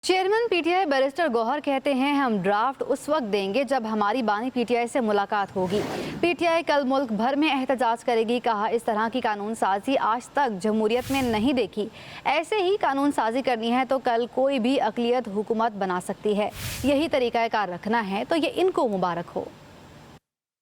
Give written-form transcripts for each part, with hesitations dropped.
Chairman PTI barrister Gauhar कहते हैं हम ड्राफ्ट उस वक्त देंगे जब हमारी बानी पीटीआई से मुलाकात होगी। पीटीआई कल मुल्क भर में एहतजाज करेगी। कहा, इस तरह की कानून साजी आज तक जमहूरियत में नहीं देखी। ऐसे ही कानून साजी करनी है तो कल कोई भी अक़लियत हुकूमत बना सकती है। यही तरीक़ाकार रखना है तो ये इनको मुबारक हो।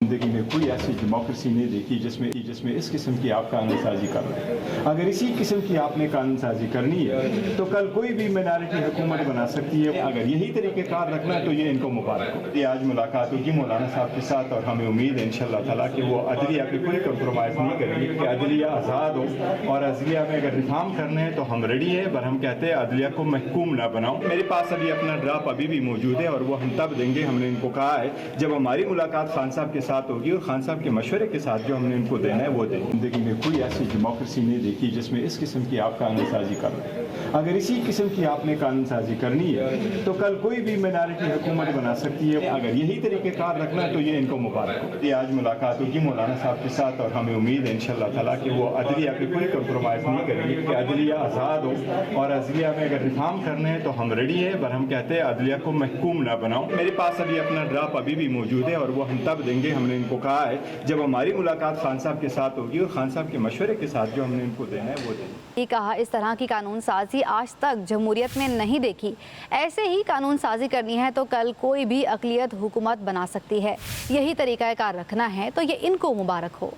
ज़िंदगी में कोई ऐसी डेमोक्रेसी नहीं देखी जिसमें इस किस्म की आप कानून साजी कर रहे हैं। अगर इसी किस्म की आपने कानून साजी करनी है तो कल कोई भी मिनॉरिटी हुकूमत बना सकती है। अगर यही तरीक़ेकार रखना है तो ये इनको मुबारक हो। ये आज मुलाकात होगी मौलाना साहब के साथ और हमें उम्मीद है इंशाअल्लाह ताला कि वो अदलिया पे कोई कंप्रोमाइज़ नहीं करेंगे कि अदलिया आज़ाद हो। और अदलिया में अगर रिफॉर्म करने हैं तो हम रेडी हैं, पर हम कहते हैं अदलिया को महकूम ना बनाओ। मेरे पास अभी अपना ड्राफ्ट अभी भी मौजूद है और वो हम तब देंगे। हमने इनको कहा है जब हमारी मुलाकात खान साहब के साथ होगी और खान साहब के मशवरे के साथ जो हमने इनको देना है वो देंगे। ज़िंदगी में कोई ऐसी डेमोक्रेसी नहीं देखी जिसमें इस किस्म की आप कानून साजी कर रहे हैं। अगर इसी किस्म की आपने कानून साजी करनी है तो कल कोई भी मिनॉरिटी हुकूमत बना सकती है। अगर यही तरीक़ेकार रखना है तो ये इनको मुबारक हो। ये आज मुलाकात होगी मौलाना साहब के साथ और हमें उम्मीद है इंशाअल्लाह ताला कि वो अदलिया पे कोई कंप्रोमाइज़ नहीं करेंगे कि अदलिया आज़ाद हो। और अदलिया में अगर रिफॉर्म करने हैं तो हम रेडी हैं, पर हम कहते हैं अदलिया को महकूम ना बनाओ। मेरे पास अभी अपना ड्राफ्ट अभी भी मौजूद है और वो हम तब देंगे। हमने इनको कहा है जब हमारी मुलाकात खान साहब के साथ होगी और खान साहब के मशवरे के साथ जो हमने इनको देना है वो देंगे। कहा, इस तरह की कानून साजी आज तक जमहूरियत में नहीं देखी। ऐसे ही कानून साजी करनी है तो कल कोई भी अक़लियत हुकूमत बना सकती है। यही तरीक़ाकार रखना है तो ये इनको मुबारक हो।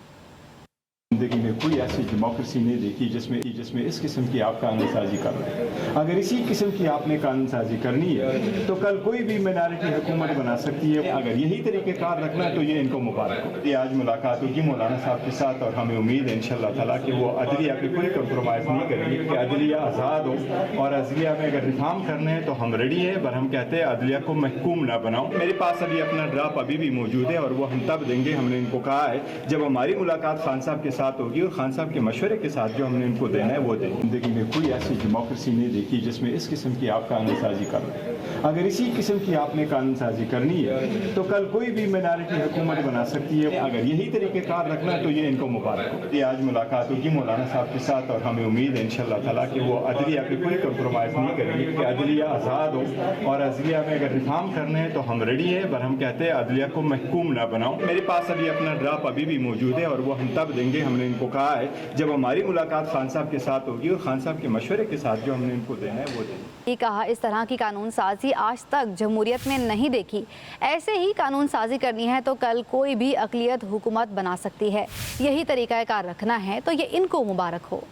ज़िंदगी में कोई ऐसी डेमोक्रेसी नहीं देखी जिसमें इस किस्म की आप कानून साजी कर रहे हैं। अगर इसी किस्म की आपने कानून साजी करनी है तो कल कोई भी मिनॉरिटी हुकूमत बना सकती है। अगर यही तरीक़ेकार रखना है तो ये इनको मुबारक हो। ये आज मुलाकात होगी मौलाना साहब के साथ और हमें उम्मीद है इंशाअल्लाह ताला कि वो अदलिया पे कोई कंप्रोमाइज़ नहीं करेंगे कि अदलिया आज़ाद हो। और अदलिया में अगर रिफॉर्म करने हैं तो हम रेडी हैं, पर हम कहते हैं अदलिया को महकूम ना बनाओ। मेरे पास अभी अपना ड्राफ्ट अभी भी मौजूद है और वो हम तब देंगे। हमने इनको कहा है जब हमारी मुलाकात खान साहब के साथ होगी और खान साहब के मशवरे के साथ जो हमने इनको देना है वो देंगे। ज़िंदगी में कोई ऐसी डेमोक्रेसी नहीं देखी जिसमें इस किस्म की आप कानून साजी कर रहे हैं। अगर इसी किस्म की आपने कानून साजी करनी है तो कल कोई भी मिनॉरिटी हुकूमत बना सकती है। अगर यही तरीक़ेकार रखना है तो ये इनको मुबारक हो। ये आज मुलाकात होगी मौलाना साहब के साथ और हमें उम्मीद है इंशाअल्लाह ताला कि वो अदलिया पे कोई कंप्रोमाइज़ नहीं करेंगे कि अदलिया आज़ाद हो। और अदलिया में अगर रिफॉर्म करने हैं तो हम रेडी हैं, पर हम कहते हैं अदलिया को महकूम ना बनाओ। मेरे पास अभी अपना ड्राफ्ट अभी भी मौजूद है और वो हम तब देंगे। हमने इनको कहा है जब हमारी मुलाकात खान साहब के साथ होगी और खान साहब के मशवरे के साथ जो हमने इनको देना है वो देंगे। कहा, इस तरह की कानून साजी आज तक जमहूरियत में नहीं देखी। ऐसे ही कानून साजी करनी है तो कल कोई भी अक़लियत हुकूमत बना सकती है। यही तरीक़ाकार रखना है तो ये इनको मुबारक हो।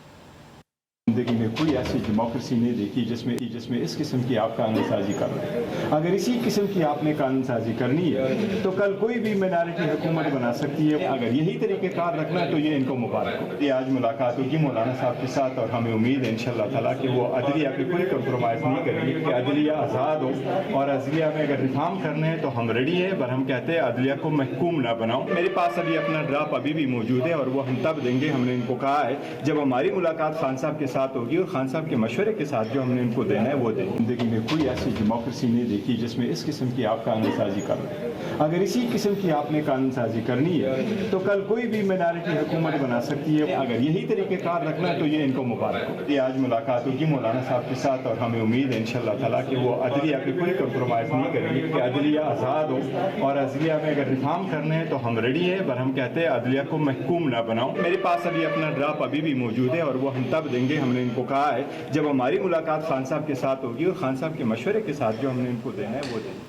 ज़िंदगी में कोई ऐसी डेमोक्रेसी नहीं देखी जिसमें इस किस्म की आप कानून साजी कर रहे हैं। अगर इसी किस्म की आपने कानून साजी करनी है तो कल कोई भी मिनॉरिटी हुकूमत बना सकती है। अगर यही तरीक़ेकार रखना है तो ये इनको मुबारक हो। ये आज मुलाकात होगी मौलाना साहब के साथ और हमें उम्मीद है इंशाअल्लाह ताला कि वो अदलिया पे कोई कंप्रोमाइज़ नहीं करेंगे कि अदलिया आज़ाद हो। और अदलिया में अगर रिफॉर्म करने हैं तो हम रेडी हैं, पर हम कहते हैं अदलिया को महकूम ना बनाओ। मेरे पास अभी अपना ड्राफ्ट अभी भी मौजूद है और वो हम तब देंगे। हमने इनको कहा है जब हमारी मुलाकात खान साहब के साथ होगी और खान साहब के मशवरे के साथ जो हमने इनको देना है वो देंगे। ज़िंदगी में कोई ऐसी डेमोक्रेसी नहीं देखी जिसमें इस किस्म की आप कानून साजी कर रहे हैं। अगर इसी किस्म की आपने कानून साजी करनी है तो कल कोई भी मिनॉरिटी हुकूमत बना सकती है। अगर यही तरीक़ेकार रखना है तो ये इनको मुबारक हो। ये आज मुलाकात होगी मौलाना साहब के साथ और हमें उम्मीद है इंशाअल्लाह ताला कि वो अदलिया पे कोई कंप्रोमाइज़ नहीं करेंगे कि अदलिया आज़ाद हो। और अदलिया में अगर रिफॉर्म करने हैं तो हम रेडी हैं, पर हम कहते हैं अदलिया को महकूम ना बनाओ। मेरे पास अभी अपना ड्राफ्ट अभी भी मौजूद है और वो हम तब देंगे। हमने इनको कहा है जब हमारी मुलाकात खान साहब के साथ होगी और खान साहब के मशवरे के साथ जो हमने इनको देना है वो देंगे।